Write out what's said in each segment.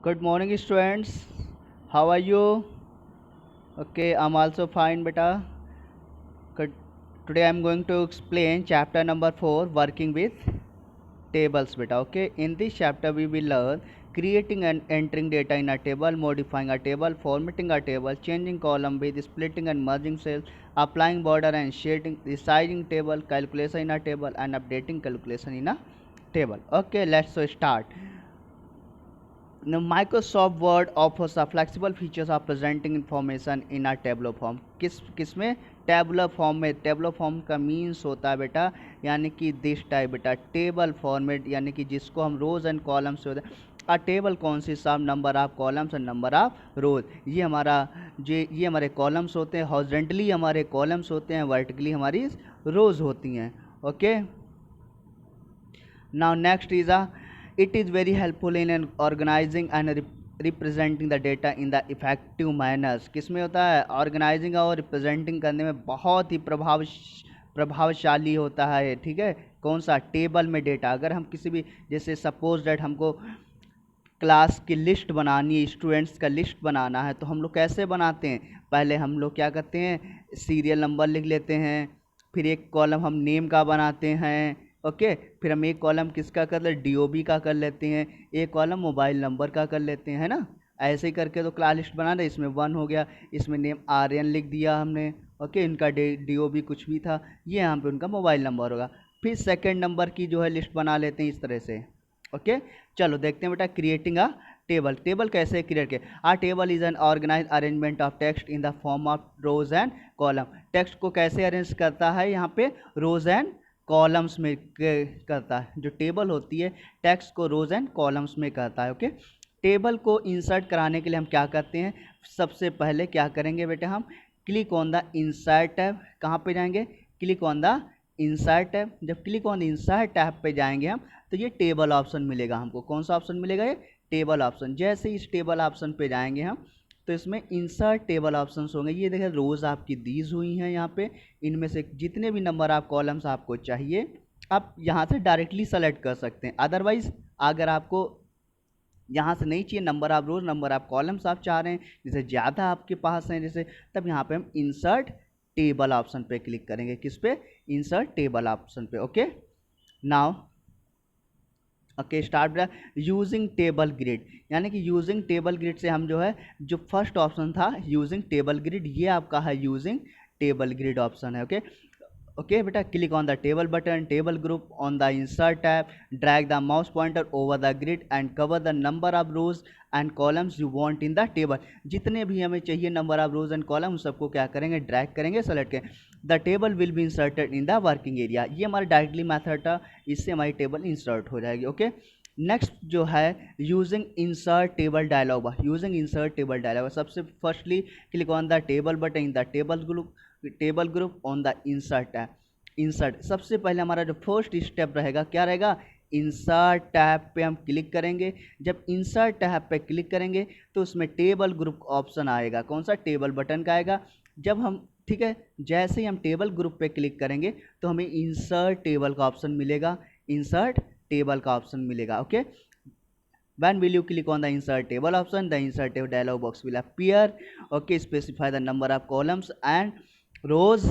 Good morning, students. How are you? Okay, I'm also fine, beta. Good. Today I'm going to explain chapter number 4, working with tables, beta. Okay, in this chapter we will learn creating and entering data in a table, modifying a table, formatting a table, changing column with splitting and merging cells, applying border and shading, resizing table, calculation in a table, and updating calculation in a table. Okay, let's start. Now, Microsoft Word offers the flexible features of presenting information in a tabular form. किस में tabular form में tabular form का means होता है बेटा यानी कि this type बेटा टेबल फॉर्मेट यानी कि जिसको हम रोज एंड कॉलम्स से होते हैं a table consist of number of columns and number of rows ये हमारे कॉलम्स होते हैं हॉरिजॉन्टली हमारे कॉलम्स होते हैं वर्टिकली हमारी रोज होती हैं okay now next is it is very helpful in an organizing and representing the data in the effective manners किसमें होता है ऑर्गेनाइजिंग और रिप्रेजेंटिंग करने में बहुत ही प्रभावशाली होता है ठीक है कौन सा टेबल में डेटा अगर हम किसी भी जैसे सपोज डेट हमको क्लास की लिस्ट बनानी है स्टूडेंट्स का लिस्ट बनाना है तो हम लोग कैसे बनाते हैं पहले हम लोग क्या करते हैं सीरियल नंबर लिख लेते हैं फिर एक कॉलम हम नेम का बनाते हैं ओके फिर हम एक कॉलम किसका कर ले डीओबी का कर लेते हैं एक कॉलम मोबाइल नंबर का कर लेते हैं है ना ऐसे ही करके तो क्लास लिस्ट बना रहे इसमें 1 हो गया इसमें नेम आर्यन लिख दिया हमने ओके इनका डीओबी कुछ भी था ये यहाँ पे उनका मोबाइल नंबर होगा फिर सेकंड नंबर की जो है लिस्ट बना लेते हैं इस तरह से ओके चलो देखते हैं बेटा क्रिएटिंग अ टेबल कैसे क्रिएट किया a table is an organize arrangement of text in the form of rows and column text को कैसे अरेंज करता है यहाँ पे रोज एंड कॉलम्स में करता है जो टेबल होती है टेक्स्ट को रोज एंड कॉलम्स में करता है ओके टेबल को इंसर्ट कराने के लिए हम क्या करते हैं सबसे पहले क्या करेंगे बेटे हम click on the insert tab कहाँ पे जाएंगे click on the insert tab जब click on the insert tab पे जाएंगे हम तो ये टेबल ऑप्शन मिलेगा हमको कौन सा ऑप्शन मिलेगा ये टेबल ऑप्शन जैसे इस टेबल ऑप्शन पे जाएंगे हम तो इसमें इंसर्ट टेबल ऑप्शंस होंगे ये देखिए रोज़ आपकी दीज हुई हैं यहाँ पे इनमें से जितने भी नंबर ऑफ कॉलम्स आपको चाहिए आप यहाँ से डायरेक्टली सेलेक्ट कर सकते हैं अदरवाइज अगर आपको यहाँ से नहीं चाहिए number of rose number of columns आप चाह रहे हैं जैसे ज़्यादा आपके पास हैं जैसे तब यहाँ पे हम इंसर्ट टेबल ऑप्शन पे क्लिक करेंगे किस पे इंसर्ट टेबल ऑप्शन पे ओके नाउ ओके स्टार्ट बेटा यूजिंग टेबल ग्रिड यानी कि यूजिंग टेबल ग्रिड से हम जो है जो फर्स्ट ऑप्शन था यूजिंग टेबल ग्रिड ये आपका है यूजिंग टेबल ग्रिड ऑप्शन है ओके ओके बेटा click on the table button table group on the insert tab drag the mouse pointer over the grid and cover the number of rows and columns you want in the table जितने भी हमें चाहिए number of rows and column सबको क्या करेंगे drag करेंगे select करेंगे the table will be inserted in the working area ये हमारा डायरेक्टली मेथड था इससे हमारी टेबल इंसर्ट हो जाएगी ओके नेक्स्ट जो है using insert table dialog using insert table dialog सबसे firstly click on the table button in the table group on the insert tab insert सबसे पहले हमारा जो फर्स्ट स्टेप रहेगा क्या रहेगा इंसर्ट टैब पे हम क्लिक करेंगे जब इंसर्ट टैब पे क्लिक करेंगे तो उसमें टेबल ग्रुप ऑप्शन आएगा कौन सा टेबल बटन का आएगा जब हम ठीक है जैसे ही हम टेबल ग्रुप पे क्लिक करेंगे तो हमें इंसर्ट टेबल का ऑप्शन मिलेगा इंसर्ट टेबल का ऑप्शन मिलेगा okay when will you click on the insert table option the insert table dialog box will appear okay specify the number of columns and rows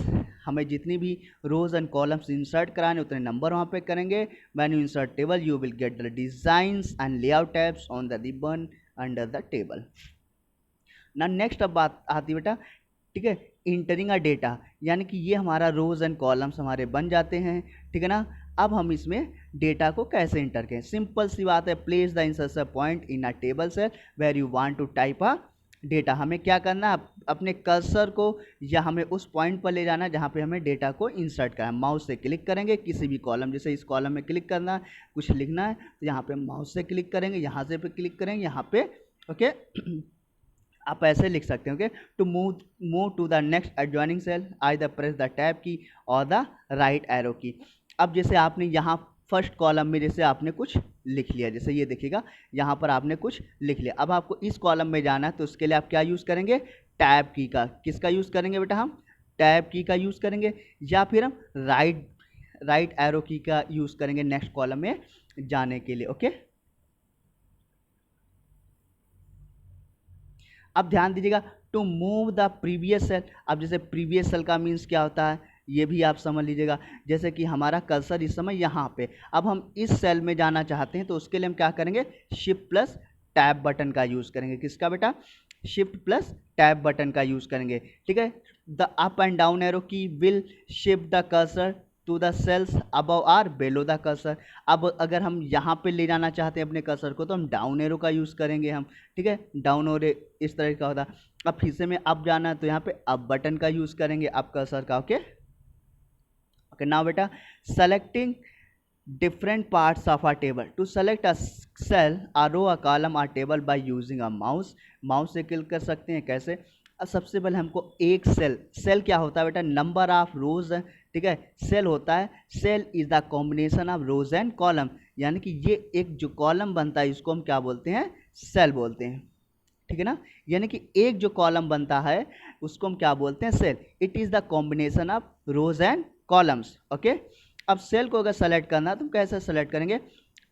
हमें जितनी भी रोज and columns insert कराने उतने number वहाँ पे करेंगे when you insert table you will get the designs and layout tabs on the ribbon under the table ना next अब बात आती बेटा ठीक है इंटरिंग अ डेटा यानी कि ये हमारा रोज एंड कॉलम्स हमारे बन जाते हैं ठीक है ना अब हम इसमें डेटा को कैसे इंटर करें सिंपल सी बात है place the insertion point in a table cell where you want to type a data हमें क्या करना है अपने कर्सर को या हमें उस पॉइंट पर ले जाना है जहाँ पे हमें डेटा को इंसर्ट करना है माउस से क्लिक करेंगे किसी भी कॉलम जैसे इस कॉलम में क्लिक करना है कुछ लिखना है तो यहाँ पे माउस से क्लिक करेंगे यहाँ से पे क्लिक करेंगे यहाँ पे ओके आप ऐसे लिख सकते हैं okay to move to the next adjoining cell either press the tab key or the right arrow की अब जैसे आपने यहाँ फर्स्ट कॉलम में जैसे आपने कुछ लिख लिया जैसे ये देखिएगा यहाँ पर आपने कुछ लिख लिया अब आपको इस कॉलम में जाना है तो उसके लिए आप क्या यूज़ करेंगे टैब की का किसका यूज़ करेंगे बेटा हम टैब की का यूज़ करेंगे या फिर हम राइट एरो की का यूज़ करेंगे नेक्स्ट कॉलम में जाने के लिए ओके अब ध्यान दीजिएगा, to move the previous cell. अब जैसे प्रीवियस सेल का मीन्स क्या होता है ये भी आप समझ लीजिएगा। जैसे कि हमारा कर्सर इस समय यहाँ पे, अब हम इस सेल में जाना चाहते हैं तो उसके लिए हम क्या करेंगे, शिफ्ट प्लस टैब बटन का यूज़ करेंगे। किसका बेटा, शिफ्ट प्लस टैब बटन का यूज़ करेंगे। ठीक है, the up and down arrow key will shift the cursor to the cells above or below the cursor. अब अगर हम यहाँ पे ले जाना चाहते हैं अपने कर्सर को तो हम डाउन एरो का यूज़ करेंगे हम। ठीक है, डाउन और इस तरह का होता। अब फिर से में अप जाना है तो यहाँ पे अप बटन का यूज़ करेंगे, अप कर्सर का। ओके ओके, नाउ बेटा selecting different parts of a table. To select a cell, a row, a column, a table by using a mouse. Mouse से क्लिक कर सकते हैं। कैसे, अब सबसे पहले हमको एक सेल क्या होता है बेटा, नंबर ऑफ रोज है। ठीक है, सेल होता है, cell is the combination of rows and column, यानी कि ये एक जो कॉलम बनता है इसको हम क्या बोलते हैं, सेल बोलते हैं। ठीक है ना, यानी कि एक जो कॉलम बनता है उसको हम क्या बोलते हैं, cell. It is the combination of rows and columns. Okay, अब सेल को अगर सेलेक्ट करना है तो हम कैसे सेलेक्ट करेंगे,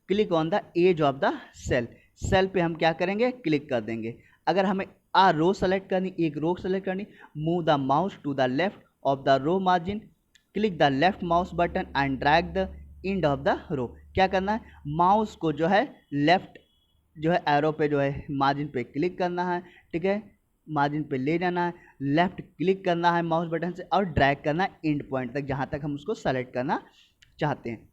click on the edge of the cell. Cell पे हम क्या करेंगे, क्लिक कर देंगे। अगर हमें आ रो सेलेक्ट करनी, एक रो सेलेक्ट करनी, move the mouse to the left of the row margin, click the left mouse button and drag the end of the row. क्या करना है, माउस को जो है लेफ्ट जो है एरो पे जो है मार्जिन पे क्लिक करना है। ठीक है, मार्जिन पे ले जाना है, लेफ्ट क्लिक करना है माउस बटन से और ड्रैग करना है एंड पॉइंट तक जहाँ तक हम उसको सेलेक्ट करना चाहते हैं।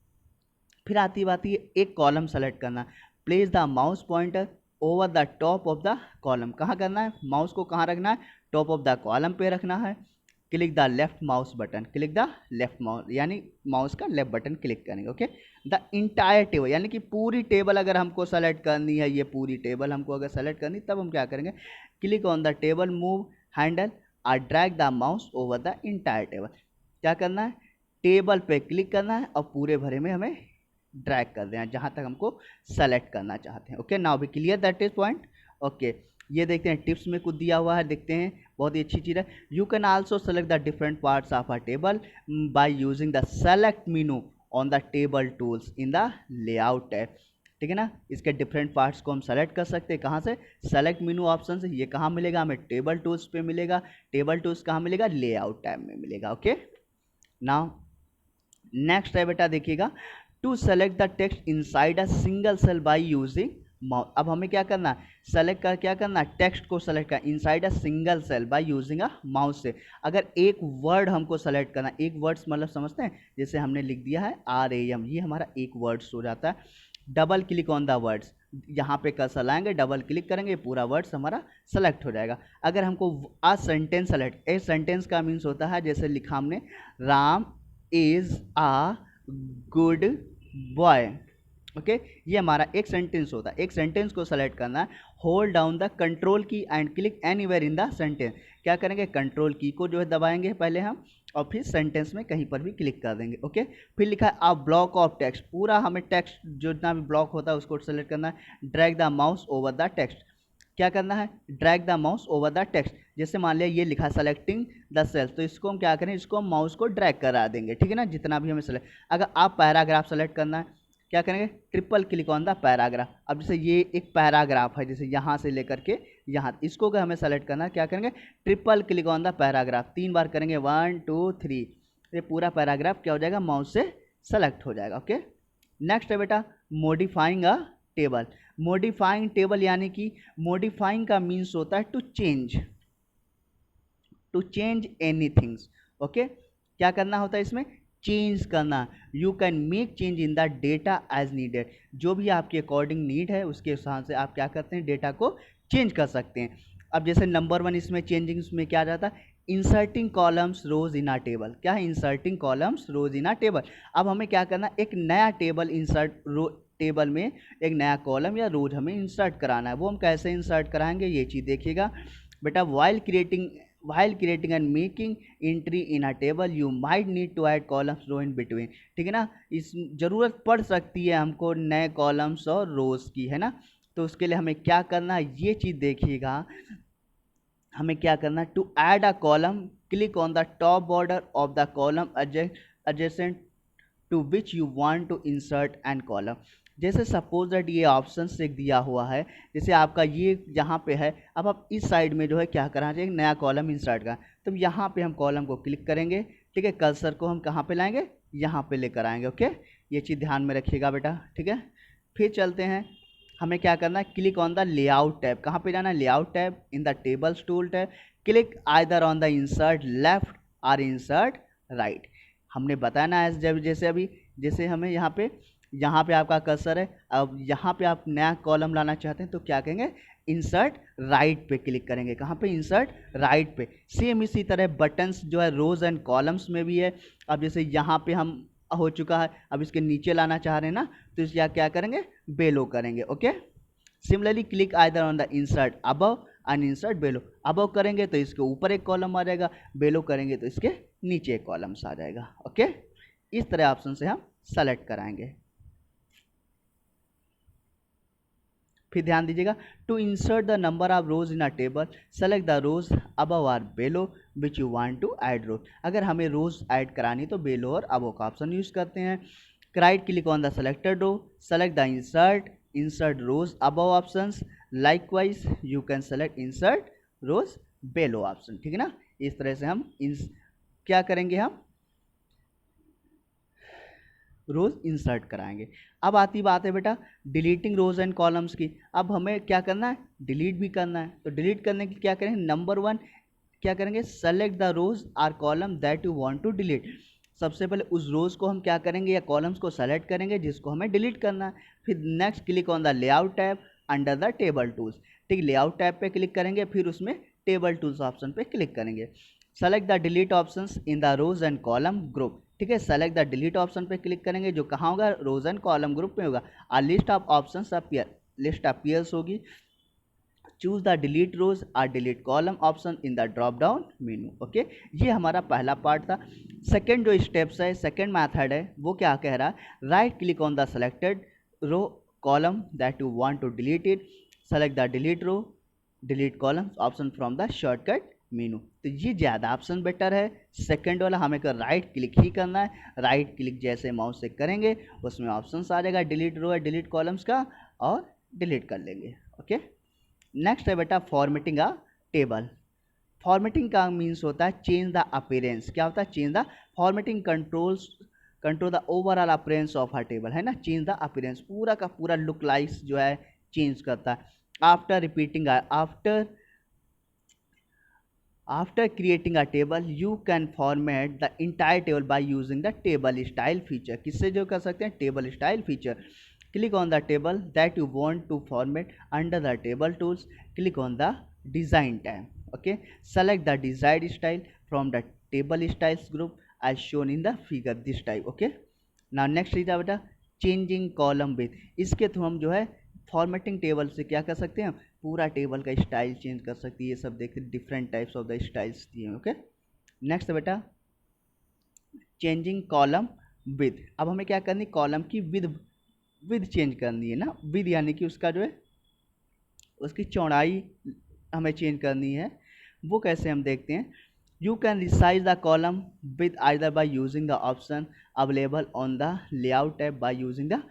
फिर आती बात ये एक कॉलम सेलेक्ट करना, place the mouse pointer over the top of the column. कहाँ करना है, माउस को कहाँ रखना है, टॉप ऑफ द कॉलम पे रखना है। Click the left mouse button, click the left mouse यानी माउस का लेफ्ट बटन क्लिक करेंगे। ओके, द इंटायर टेबल यानी कि पूरी टेबल अगर हमको सेलेक्ट करनी है, ये पूरी टेबल हमको अगर सेलेक्ट करनी तब हम क्या करेंगे, click on the table move handle और drag the mouse over the entire table. क्या करना है, टेबल पे क्लिक करना है और पूरे भरे में हमें ड्रैग कर देना है जहाँ तक हमको सेलेक्ट करना चाहते हैं। Okay, now be clear that is point. Okay, ये देखते हैं टिप्स में कुछ दिया हुआ है, देखते हैं, बहुत ही अच्छी चीज़ है। You can also select the different parts of a table by using the select menu on the table tools in the layout tab. ठीक है ना, इसके डिफरेंट पार्ट्स को हम सेलेक्ट कर सकते हैं। कहाँ से, सेलेक्ट मेनू ऑप्शन से। ये कहाँ मिलेगा हमें, टेबल टूल्स पे मिलेगा। टेबल टूल्स कहाँ मिलेगा, लेआउट टैब में मिलेगा। ओके, नाउ नेक्स्ट है बेटा देखिएगा, to select the text inside a single cell by using mouse. अब हमें क्या करना है, सेलेक्ट कर क्या करना है, टेक्स्ट को सेलेक्ट करना inside a single cell by using a mouse से। अगर एक वर्ड हमको सेलेक्ट करना, एक वर्ड्स मतलब समझते हैं, जैसे हमने लिख दिया है RAM, ये हमारा एक वर्ड्स हो जाता है। Double click on the words, यहाँ पे कर्सर लाएंगे, डबल क्लिक करेंगे, पूरा वर्ड्स हमारा सेलेक्ट हो जाएगा। अगर हमको आ सेंटेंस सेलेक्ट, ए सेंटेंस का मीन्स होता है जैसे लिखा हमने, Ram is a good boy. Okay, ये हमारा एक सेंटेंस होता है। एक सेंटेंस को सेलेक्ट करना है, होल्ड डाउन द कंट्रोल की and click anywhere in the sentence. क्या करेंगे, कंट्रोल की को जो है दबाएंगे पहले हम और फिर सेंटेंस में कहीं पर भी क्लिक कर देंगे। ओके, फिर लिखा है अ ब्लॉक ऑफ टेक्स्ट, पूरा हमें टेक्स्ट जो जितना भी ब्लॉक होता है उसको सेलेक्ट करना है। Drag the mouse over the text, क्या करना है, drag the mouse over the text. जैसे मान लिया ये लिखा सेलेक्टिंग द सेल्स, तो इसको हम क्या करें, इसको हम माउस को ड्रैग करा देंगे। ठीक है ना, जितना भी हमें सेलेक्ट। अगर आप पैराग्राफ सेलेक्ट करना है, क्या करेंगे, triple click on the paragraph. अब जैसे ये एक पैराग्राफ है, जैसे यहाँ से लेकर के यहाँ, इसको अगर हमें सेलेक्ट करना है, क्या करेंगे, triple click on the paragraph, 3 बार करेंगे, 1 2 3, ये पूरा पैराग्राफ क्या हो जाएगा, माउस से सेलेक्ट हो जाएगा। ओके, नेक्स्ट है बेटा मॉडिफाइंग अ टेबल। मॉडिफाइंग टेबल यानी कि मॉडिफाइंग का मीन्स होता है टू चेंज एनीथिंग्स। ओके, क्या करना होता है इसमें, चेंज करना। You can make change in the data as needed, जो भी आपके अकॉर्डिंग नीड है उसके हिसाब से आप क्या करते हैं, डेटा को चेंज कर सकते हैं। अब जैसे नंबर 1 इसमें चेंजिंग में क्या जाता है, इंसर्टिंग कॉलम्स रोज इन आ टेबल। क्या है, इंसर्टिंग कॉलम्स रोज इन आ टेबल। अब हमें क्या करना, एक नया टेबल इंसर्ट टेबल में एक नया कॉलम या रोज हमें इंसर्ट कराना है। वो हम कैसे इंसर्ट कराएंगे, ये चीज़ देखिएगा बेटा। while creating and making entry in a table you might need to add columns row in between। ठीक है ना, इस ज़रूरत पड़ सकती है हमको नए कॉलम्स और रोज की, है ना। तो उसके लिए हमें क्या करना है, ये चीज़ देखिएगा, हमें क्या करना है, to add a column click on the top border of the column adjacent to which you want to insert and column. जैसे सपोज दैट ये ऑप्शन से दिया हुआ है, जैसे आपका ये जहाँ पे है, अब आप इस साइड में जो है क्या करना चाहिए, नया कॉलम इंसर्ट का, तो यहाँ पे हम कॉलम को क्लिक करेंगे, ठीक है, कर्सर को हम कहाँ पे लाएंगे, यहाँ पे लेकर आएंगे। ओके, ये चीज़ ध्यान में रखिएगा बेटा, ठीक है। फिर चलते हैं, हमें क्या करना है, click on the layout tab, कहाँ पे जाना है, layout tab in the tables tool tab, click either on the insert left और इंसर्ट राइट। हमने बताया ना जब जैसे अभी जैसे हमें यहाँ पे आपका कर्सर है, अब यहाँ पे आप नया कॉलम लाना चाहते हैं तो क्या कहेंगे, इंसर्ट राइट पे क्लिक करेंगे, कहाँ पे, इंसर्ट राइट पे। सेम इसी तरह बटन्स जो है रोज एंड कॉलम्स में भी है। अब जैसे यहाँ पे हम हो चुका है, अब इसके नीचे लाना चाह रहे हैं ना, तो इसलिए क्या करेंगे, बेलो करेंगे। Okay, similarly click either on the insert above and insert below, above करेंगे तो इसके ऊपर एक कॉलम आ जाएगा, बेलो करेंगे तो इसके नीचे एक कॉलम्स आ जाएगा। ओके, इस तरह ऑप्शन से हम सेलेक्ट कराएंगे। फिर ध्यान दीजिएगा, to insert the number of rows in a table select the rows above और below which you want to add rows. अगर हमें रोज ऐड करानी तो बेलो और अबव का ऑप्शन यूज करते हैं। Right click on the selected row, select the insert rows above options, likewise you can select insert rows below option, ठीक है ना। इस तरह से हम क्या करेंगे, हम रोज इंसर्ट कराएंगे। अब आती बात है बेटा डिलीटिंग रोज एंड कॉलम्स की। अब हमें क्या करना है, डिलीट भी करना है, तो डिलीट करने के लिए क्या करेंगे, नंबर 1 क्या करेंगे, select the rows or column that you want to delete. सबसे पहले उस रोज को हम क्या करेंगे या कॉलम्स को सेलेक्ट करेंगे जिसको हमें डिलीट करना है। फिर next click on the layout tab under the table tools, ठीक, लेआउट टैब पे क्लिक करेंगे, फिर उसमें टेबल टूल्स ऑप्शन पे क्लिक करेंगे। Select the delete options in the rows and column group, ठीक है, सेलेक्ट द डिलीट ऑप्शन पे क्लिक करेंगे, जो कहाँ होगा, रोज एंड कॉलम ग्रुप में होगा। A list of options appear, list appears होगी। चूज द डिलीट रोज और delete column option in the drop down menu. Okay, ये हमारा पहला पार्ट था। सेकंड जो स्टेप्स है, सेकंड मेथड है, वो क्या कह रहा है, right click on the selected row column that you want to delete it, select the delete row delete column option from the shortcut menu. तो ये ज़्यादा ऑप्शन बेटर है, सेकंड वाला हमें कर राइट क्लिक ही करना है। राइट क्लिक जैसे माउस से करेंगे उसमें ऑप्शन आ जाएगा डिलीट रो या डिलीट कॉलम्स का, और डिलीट कर लेंगे। ओके, नेक्स्ट है बेटा फॉर्मेटिंग अ टेबल। फॉर्मेटिंग का मीन्स होता है चेंज द अपीयरेंस। क्या होता है, change the formatting control the overall appearance of a table, है ना, चेंज द अपीयरेंस, पूरा का पूरा लुक लाइक्स जो है चेंज करता है। After repeating after creating a table you can format the entire table by using the table style feature. किससे जो कर सकते हैं, table style feature. Click on the table that you want to format under the table tools. Click on the design tab. Okay, select the desired style from the table styles group as shown in the figure this type. Okay, now next is बेटा changing column width। इसके through हम जो है formatting table से क्या कर सकते हैं, पूरा टेबल का स्टाइल चेंज कर सकते हैं। ये सब देखते हैं, different types of the styles दिए हैं। ओके, नेक्स्ट बेटा चेंजिंग कॉलम विथ। अब हमें क्या करनी, कॉलम की विद चेंज करनी है ना, विद यानी कि उसका जो है उसकी चौड़ाई हमें चेंज करनी है। वो कैसे हम देखते हैं, you can resize the column with either by using the option available on the layout tab by using the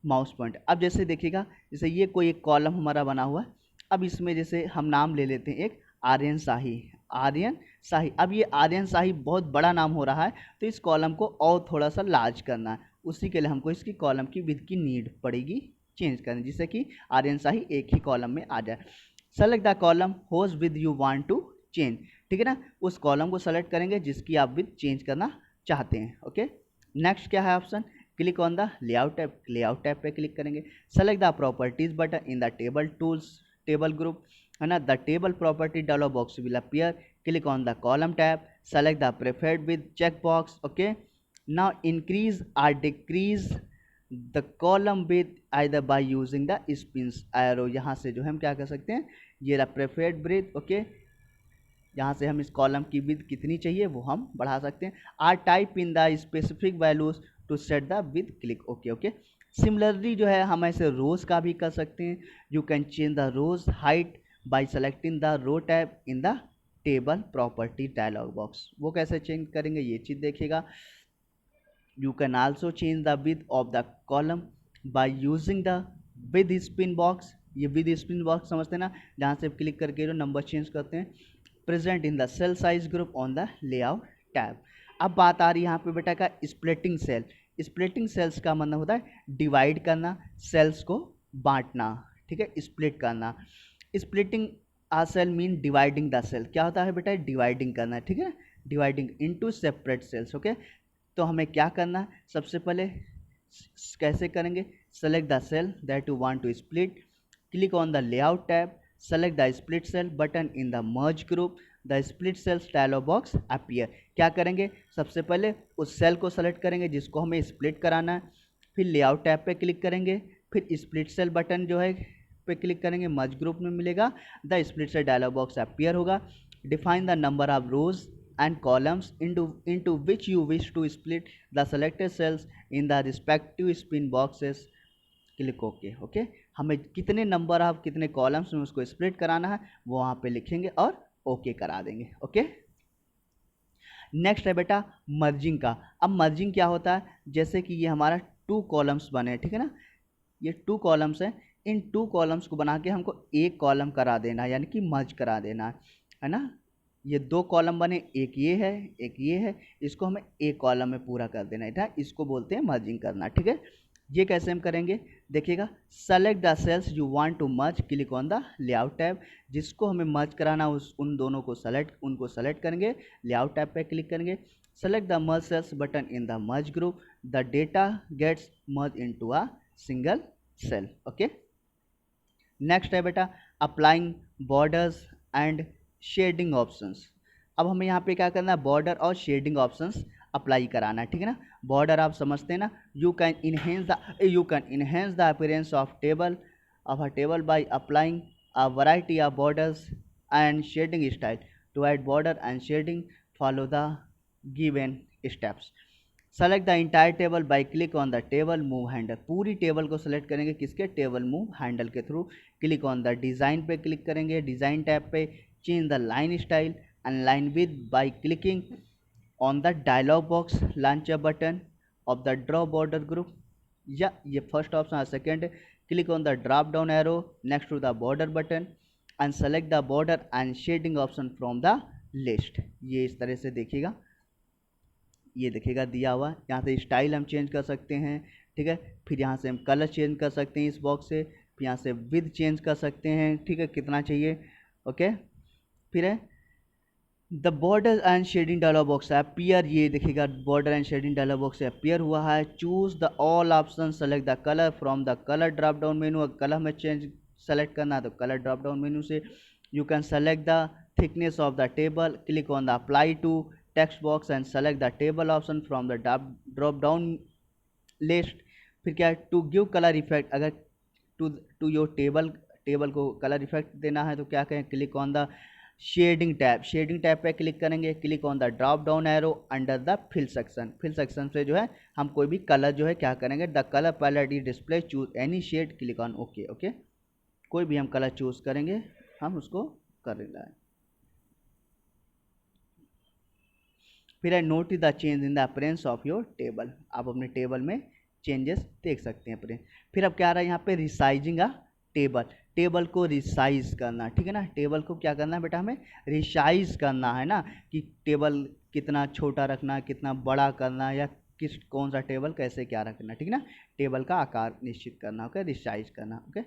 mouse point. अब जैसे देखिएगा, जैसे ये कोई एक कॉलम हमारा बना हुआ है, अब इसमें जैसे हम नाम ले लेते हैं एक आर्यन शाही, आर्यन शाही। अब ये आर्यन शाही बहुत बड़ा नाम हो रहा है, तो इस कॉलम को और थोड़ा सा लार्ज करना है, उसी के लिए हमको इसकी कॉलम की विड्थ की नीड पड़ेगी चेंज करने, जिससे कि आर्यन शाही एक ही कॉलम में आ जाए। Select the column whose width you want to change, ठीक है ना, उस कॉलम को सेलेक्ट करेंगे जिसकी आप विड्थ चेंज करना चाहते हैं। ओके, नेक्स्ट क्या है option, click on the layout tab, layout tab पे क्लिक करेंगे। Select the properties button in the table tools table group, है ना, the table property dialog box will appear. Click on the column tab, select the preferred width check box. Okay, now increase or decrease the column width either by using the spin arrow। यहाँ से जो हम क्या कर सकते हैं, ये रहा preferred width। ओके, यहाँ से हम इस कॉलम की विड्थ कितनी चाहिए वो हम बढ़ा सकते हैं। Or type in the specific values to set the width click. Okay okay, similarly जो है हम ऐसे रोज का भी कर सकते हैं। You can change the rows height by selecting the row tab in the table property dialog box. वो कैसे चेंज करेंगे ये चीज़ देखिएगा। You can also change the width of the column by using the with spin box, ये with spin box समझते हैं ना, जहाँ से क्लिक करके जो नंबर चेंज करते हैं, present in the cell size group on the layout tab. अब बात आ रही है यहाँ पे बेटा का स्प्लिटिंग सेल। स्प्लिटिंग सेल्स का मतलब होता है डिवाइड करना, सेल्स को बांटना, ठीक है, स्प्लिट करना। Splitting a cell mean dividing the cell, क्या होता है बेटा, डिवाइडिंग करना, ठीक है, dividing into separate cells. Okay, तो हमें क्या करना है, सबसे पहले कैसे करेंगे, select the cell that you want to split, click on the layout tab, select the split cell button in the merge group, the split cells dialog box appear. क्या करेंगे, सबसे पहले उस सेल को सेलेक्ट करेंगे जिसको हमें स्प्लिट कराना है, फिर लेआउट टैब पे क्लिक करेंगे, फिर स्प्लिट सेल बटन जो है पे क्लिक करेंगे, मर्ज ग्रुप में मिलेगा, the split cell dialog box appear होगा। Define the number of rows and columns into which you wish to split the selected cells in the respective spin boxes, click okay. Okay, हमें कितने number of कितने columns में उसको split कराना है वो वहाँ पे लिखेंगे और ओके करा देंगे। ओके, नेक्स्ट है बेटा मर्जिंग का। अब मर्जिंग क्या होता है, जैसे कि ये हमारा 2 कॉलम्स बने, ठीक है ना, ये 2 कॉलम्स हैं, इन 2 कॉलम्स को बना के हमको एक कॉलम करा देना है, यानी कि मर्ज करा देना है ना। ये 2 कॉलम बने, एक ये है एक ये है, इसको हमें एक कॉलम में पूरा कर देना है, इसको बोलते हैं मर्जिंग करना, ठीक है। ये कैसे हम करेंगे, देखिएगा, select the cells you want to merge, click on the layout tab, जिसको हमें मर्ज कराना उस उन दोनों को उनको सेलेक्ट करेंगे, लेआउट टैब पे क्लिक करेंगे, select the merge cells button in the merge group, the data gets merge into a single cell. Okay, next है बेटा applying borders and shading options. अब हमें यहाँ पे क्या करना है, बॉर्डर और शेडिंग ऑप्शंस अप्लाई कराना है, ठीक है ना। बॉर्डर आप समझते हैं ना, you can enhance the appearance of a table by applying a variety of borders and shading style. To add border and shading follow the given steps. Select the entire table by click on the table move handle. पूरी table को select करेंगे किसके, table move handle के through. Click on the design पे click करेंगे, design tab पे change the line style and line width by clicking on the dialog box launcher button of the draw border group, या ये first option है। Second, click on the drop down arrow next to the border button and select the border and shading option from the list. ये इस तरह से देखिएगा, ये देखिएगा दिया हुआ, यहाँ से स्टाइल हम चेंज कर सकते हैं, ठीक है, फिर यहाँ से हम कलर चेंज कर सकते हैं इस बॉक्स से, फिर यहाँ से विद चेंज कर सकते हैं, ठीक है, कितना चाहिए। ओके, फिर है the border and shading dialog box appear, ये देखिएगा border and shading dialog box appear हुआ है। Choose the all option, select the colour from the colour drop down menu. अगर कलर में चेंज सेलेक्ट करना है तो कलर ड्रॉप डाउन मेनू से you can select the thickness of the table, click on the apply to text box and select the table option from the drop down list. फिर क्या है, to give colour effect, अगर to your table को colour effect देना है तो क्या करें, click on the shading tab, shading tab पे क्लिक करेंगे, click on the drop down arrow under the fill section. Fill section से जो है हम कोई भी कलर जो है क्या करेंगे, the colour palette is display, choose any shade, click on okay. Okay, कोई भी हम कलर चूज करेंगे, हम उसको कर लेना है। फिर है note the change in the appearance of your table, आप अपने टेबल में चेंजेस देख सकते हैं अपने। फिर अब क्या आ रहा है यहाँ पे, रिसाइजिंग अ टेबल, टेबल को रिसाइज करना, ठीक है ना, टेबल को क्या करना है बेटा, हमें रिसाइज करना है ना, कि टेबल कितना छोटा रखना, कितना बड़ा करना, या कौन सा टेबल कैसे क्या रखना, ठीक है ना, टेबल का आकार निश्चित करना, ओके, रिसाइज करना। ओके,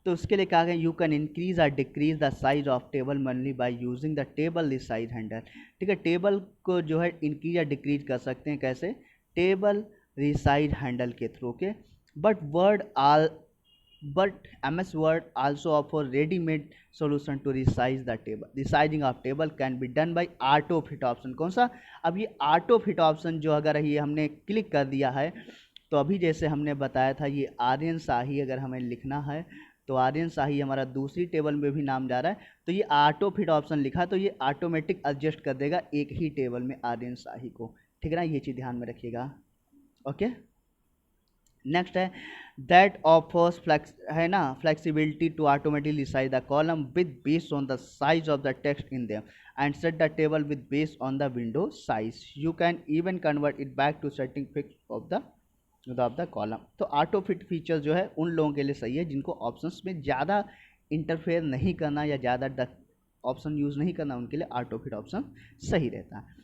तो उसके लिए कहा गया यू कैन इंक्रीज और decrease the size of table manually by using the table resize handle, ठीक है, टेबल को जो है इंक्रीज या डिक्रीज कर सकते हैं, कैसे, टेबल रिसाइज हैंडल के through. Okay, but MS Word also offer ready-made solution to resize the table. Resizing of table can be done by auto fit option। कौन सा, अब ये auto fit option जो अगर ये हमने क्लिक कर दिया है तो अभी जैसे हमने बताया था, ये आर्यन शाही अगर हमें लिखना है तो आर्यन शाही हमारा दूसरी टेबल में भी नाम जा रहा है, तो ये ऑटो फिट ऑप्शन लिखा तो ये ऑटोमेटिक एडजस्ट कर देगा एक ही टेबल में आर्यन शाही को, ठीक है ना, ये चीज़ ध्यान में रखिएगा। ओके, नेक्स्ट है दैट ऑफर्स है ना flexibility to automatically size the column with based on the size of the text in them and set the table with based on the window size. You can even convert it back to setting fix off the without the column. तो auto fit feature जो है उन लोगों के लिए सही है जिनको ऑप्शंस में ज़्यादा इंटरफेयर नहीं करना या ज़्यादा ऑप्शन यूज़ नहीं करना, उनके लिए ऑटो फिट ऑप्शन सही रहता है।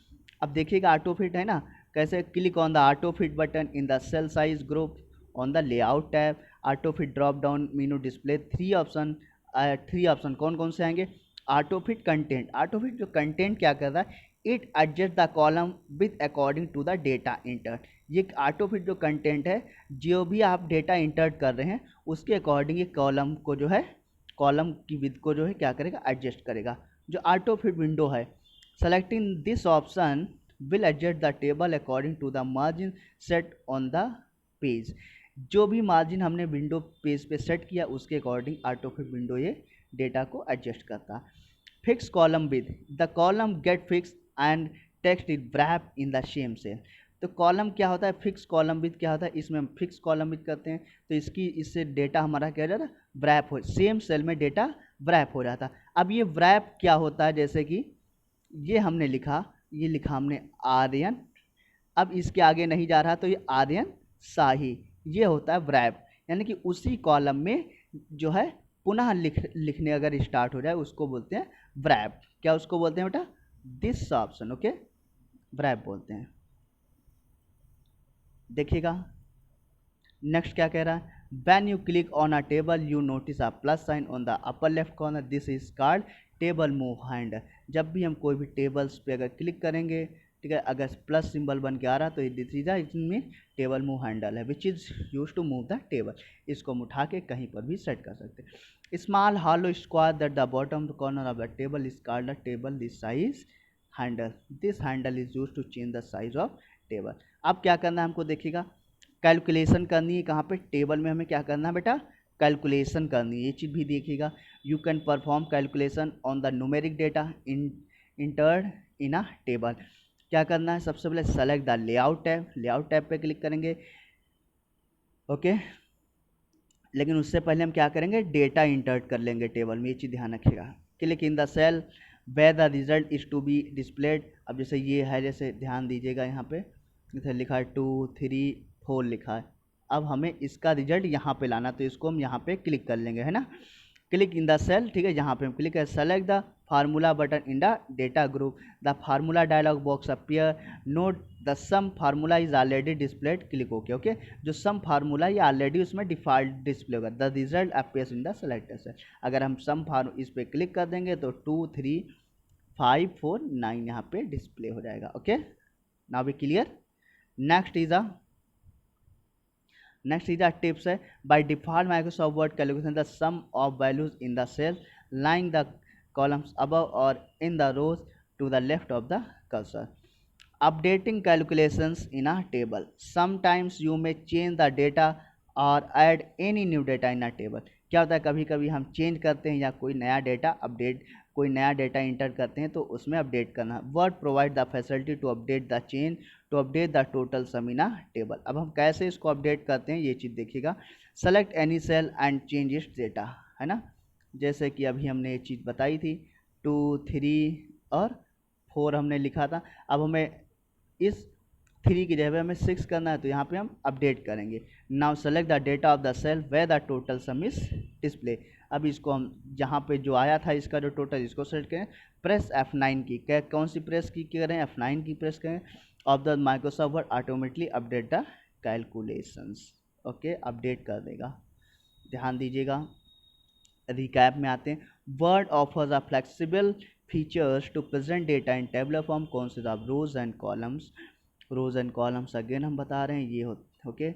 अब देखिएगा ऑटो फिट है ना कैसे, click on the auto fit button in the cell size group on the layout tab, auto fit drop down menu display three option कौन कौन से आएंगे। Auto fit content, auto fit जो कंटेंट क्या कर रहा है, it adjust the column with according to the data enter. ये ऑटो फिट जो कंटेंट है, जो भी आप डेटा इंटर कर रहे हैं उसके अकॉर्डिंग ये कॉलम को जो है, कॉलम की विड्थ को जो है क्या करेगा, एडजस्ट करेगा। जो ऑटो फिट विंडो है, selecting this option will adjust the table according to the margin set on the page. जो भी मार्जिन हमने विंडो पेज पे सेट किया उसके अकॉर्डिंग ऑटो फिट विंडो ये डेटा को एडजस्ट करता है। Fix column with, the column get fix and text is wrap in the same cell. तो कॉलम क्या होता है, फिक्स कॉलम विद क्या होता है, इसमें हम फिक्स कॉलम विद करते हैं तो इससे डेटा हमारा क्या हो जाता है, wrap हो, सेम सेल में डेटा wrap हो जाता है। अब ये wrap क्या होता है, जैसे कि ये हमने लिखा, ये लिखा हमने आर्यन, अब इसके आगे नहीं जा रहा तो ये आर्यन शाही, ये होता है wrap, यानी कि उसी कॉलम में जो है पुनः लिखने अगर स्टार्ट हो जाए उसको बोलते हैं wrap। क्या उसको बोलते हैं बेटा, दिस ऑप्शन, ओके, wrap बोलते हैं। देखिएगा नेक्स्ट क्या कह रहा है, when you click on a table you notice a plus sign on the upper left corner, this is called table move handle. जब भी हम कोई भी टेबल्स पे अगर क्लिक करेंगे, ठीक है, अगर प्लस सिंबल बन के आ रहा तो दिस इज इसमें टेबल मूव हैंडल है which is use to move the table. इसको हम उठा के कहीं पर भी सेट कर सकते हैं। Small hollow square that the bottom corner of the table is called the table this size handle, this handle is use to change the size of table. अब क्या करना है हमको, देखिएगा कैलकुलेशन करनी है, कहाँ पे, टेबल में हमें क्या करना है बेटा, कैलकुलेशन करनी है, ये चीज़ भी देखिएगा। You can perform calculation on the numeric data entered in a table. क्या करना है, सबसे पहले select the layout tab, layout tab पे क्लिक करेंगे, ओके। लेकिन उससे पहले हम क्या करेंगे, डेटा इंटर्ट कर लेंगे टेबल में, ये चीज़ ध्यान रखिएगा। Click in the cell where the result is to be displayed. अब जैसे ये है, जैसे ध्यान दीजिएगा यहाँ पे जैसे लिखा है 2 3 4 लिखा है, अब हमें इसका रिजल्ट यहाँ पे लाना, तो इसको हम यहाँ पे क्लिक कर लेंगे, है ना। क्लिक इन द सेल, ठीक है, यहाँ पे हम क्लिक है, select the formula button in the data group, the formula dialog box appear, note the sum formula is already displayed, click okay, okay. जो सम फार्मूला ये ऑलरेडी उसमें default display होगा, the result appears in the selected cell. अगर हम सम इस पर click कर देंगे तो 2 3 5 4 9 यहाँ पे डिस्प्ले हो जाएगा, okay. Now we clear. Next is a tips है, by default Microsoft Word calculation the sum of values in the cell lying the columns above और in the rows to the left of the cursor. Updating calculations in a table, sometimes you may change the data or add any new data in a table। क्या होता है, कभी कभी हम change करते हैं या कोई नया डेटा अपडेट, कोई नया डेटा इंटर करते हैं तो उसमें अपडेट करना। Word provide the facility to update the change to update the total sum in a table. अब हम कैसे इसको अपडेट करते हैं ये चीज़ देखिएगा। Select any cell and change its data, है ना, जैसे कि अभी हमने ये चीज़ बताई थी 2 3 और 4 हमने लिखा था। अब हमें इस 3 की जगह हमें 6 करना है तो यहाँ पे हम अपडेट करेंगे। Now select the data of the cell where the total sum is display. अब इसको हम जहाँ पे जो आया था इसका जो टोटल, इसको सेलेक्ट करें, प्रेस F9 की, क्या कौन सी प्रेस की करें, F9 की प्रेस करें। Off the Microsoft Word automatically update the calculations, okay, update कर देगा। ध्यान दीजिएगा। रिकैप में आते हैं, Word offers a flexible features to present data in tabular form, consist of rows and columns. Rows and columns again हम बता रहे हैं, ये हो, ओके,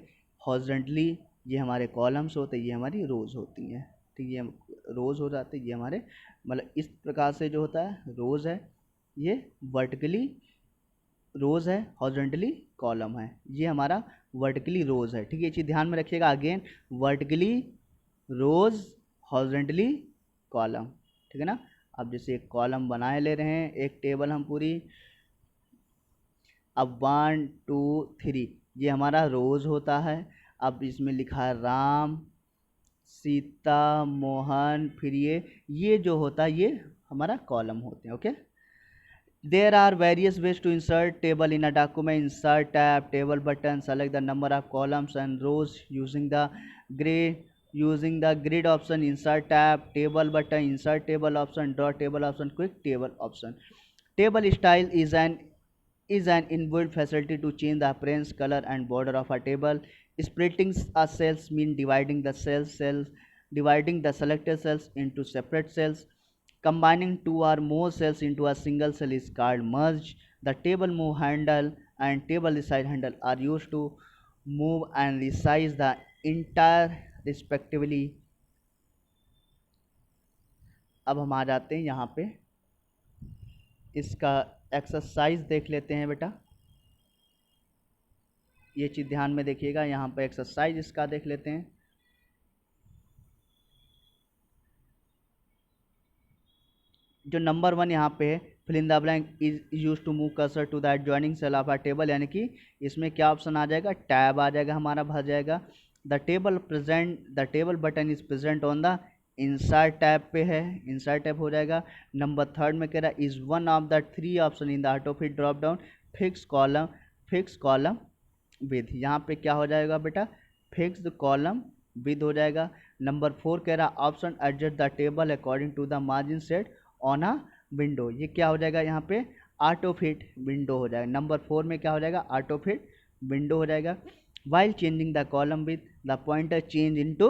हॉरिजॉन्टली ये हमारे कॉलम्स होते हैं, ये हमारी रोज होती हैं, ठीक, ये रोज हो जाते हैं, ये हमारे मतलब इस प्रकार से जो होता है रोज है, ये वर्टिकली रोज है, हॉरिजॉन्टली कॉलम है, ये हमारा वर्टिकली रोज है, ठीक है, ये चीज़ ध्यान में रखिएगा। अगेन वर्टिकली रोज, हॉरिजॉन्टली कॉलम, ठीक है ना। अब जैसे एक कॉलम बनाए ले रहे हैं, एक टेबल हम पूरी, अब 1 2 3 ये हमारा रोज होता है। अब इसमें लिखा है राम सीता मोहन, फिर ये जो होता है ये हमारा कॉलम होते हैं, okay. There are various ways to insert table in a document. Insert tab, table button, select the number of columns and rows using the grid option. Insert tab, table button, insert table option, draw table option, quick table option. Table style is an inbuilt facility to change the appearance, color, and border of a table. Splitting a cells mean dividing the selected cells into separate cells. Combining two or more cells into a single cell is called merge. The table move handle and table resize handle are used to move and resize the entire respectively. अब हम आ जाते हैं यहाँ पे, इसका exercise देख लेते हैं बेटा। ये चीज़ ध्यान में देखिएगा, यहाँ पे एक्सरसाइज इसका देख लेते हैं। जो नंबर 1 यहाँ पे है, fill in the blank is use to move cursor to the adjoining cell of a table, यानी कि इसमें क्या ऑप्शन आ जाएगा, टैब आ जाएगा, हमारा भर जाएगा। The table button is present on the insert tab पे है, इंसर्ट टैब हो जाएगा। नंबर 3 में कह रहा है is one of the 3 option in the auto fit drop down fix column with, यहाँ पे क्या हो जाएगा बेटा, फिक्स्ड कॉलम विद हो जाएगा। नंबर 4 कह रहा option adjust the table according to the margin set on a window, ये क्या हो जाएगा यहाँ पे, ऑटो फिट विंडो हो जाएगा। नंबर 4 में क्या हो जाएगा, ऑटो फिट विंडो हो जाएगा। While changing the column with the pointer change into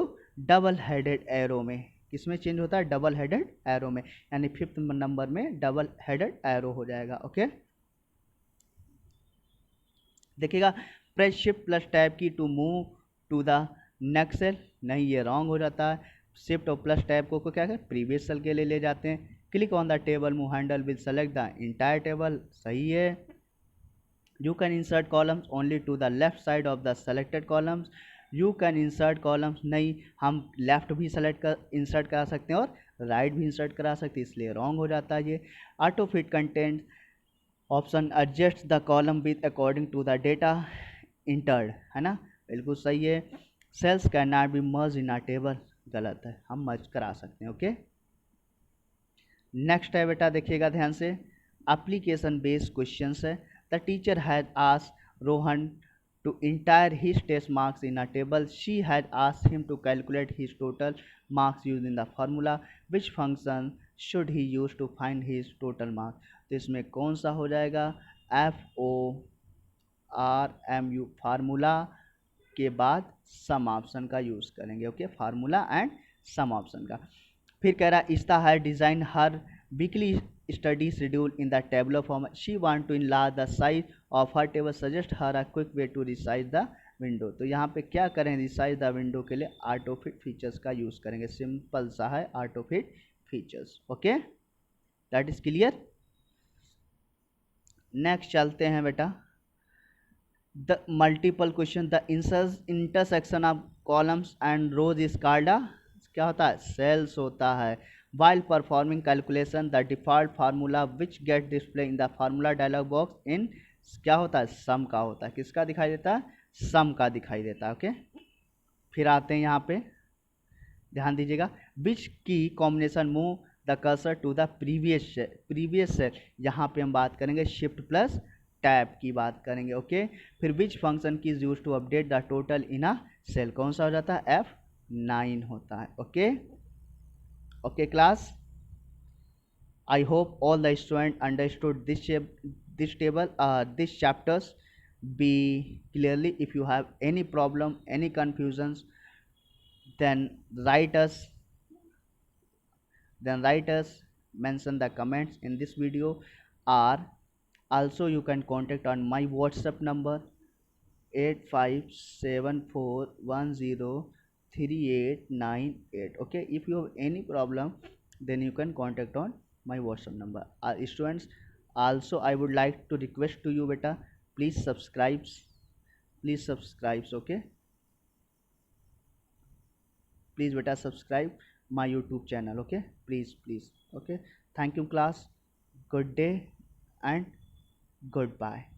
double headed arrow में, किसमें चेंज होता है, डबल हेडेड एरो में, यानी 5th नंबर में डबल हेडेड एरो हो जाएगा। ओके, देखिएगा press shift plus tab key to move to the next cell, नहीं ये रॉन्ग हो जाता है। शिफ्ट और प्लस टैब को क्या करें, प्रीवियस सेल के लिए ले जाते हैं। Click on the table move handle will select the entire table, सही है। You can insert columns only to the left side of the selected columns, you can insert columns, नहीं हम लेफ्ट भी इंसर्ट करा सकते हैं और राइट भी इंसर्ट करा सकते हैं, इसलिए रॉन्ग हो जाता है ये। Auto fit content option adjust the column with according to the data entered, है ना, बिल्कुल सही है। Cells can not be merge in a table, गलत है, हम मर्ज करा सकते हैं। ओके, नेक्स्ट है बेटा, देखिएगा ध्यान से, एप्लीकेशन बेस्ड क्वेश्चंस है। The teacher had asked Rohan to entire his test marks in a table, she had asked him to calculate his total marks using the formula, which function should he use to find his total marks. तो इसमें कौन सा हो जाएगा, FORMU formula के बाद sum option का use करेंगे। Okay, formula and sum option का। फिर कह रहा है इस्ता है design her weekly study schedule in the table form, she want to enlarge the size of her table, suggest her a quick way to resize the window. तो यहाँ पे क्या करें, रिसाइज द विंडो के लिए ऑटो फिट फीचर्स का use करेंगे, simple सा है auto fit features. Okay, that is clear. Next चलते हैं बेटा, the multiple question, the intersection of columns and rows is called a, क्या होता है, सेल्स होता है। While performing calculation the default formula which get display in the formula dialog box in, क्या होता है, सम का होता है, किसका दिखाई देता है, सम का दिखाई देता है। ओके, फिर आते हैं यहाँ पे, ध्यान दीजिएगा, which key combination move the cursor to the previous cell, यहाँ पे हम बात करेंगे शिफ्ट प्लस टैब की बात करेंगे। ओके, फिर which function key is use to update the total in a cell, कौन सा हो जाता है, F9 होता है। Okay, okay class, I hope all the students understood this table, this chapters be clearly. If you have any problem, any confusions, then write us, mention the comments in this video, or also you can contact on my WhatsApp number 8574103898. Okay, if you have any problem, then you can contact on my WhatsApp number. Students, also I would like to request to you beta, please subscribe, okay, please beta subscribe my YouTube channel. Okay, please. Okay, thank you class, good day and goodbye.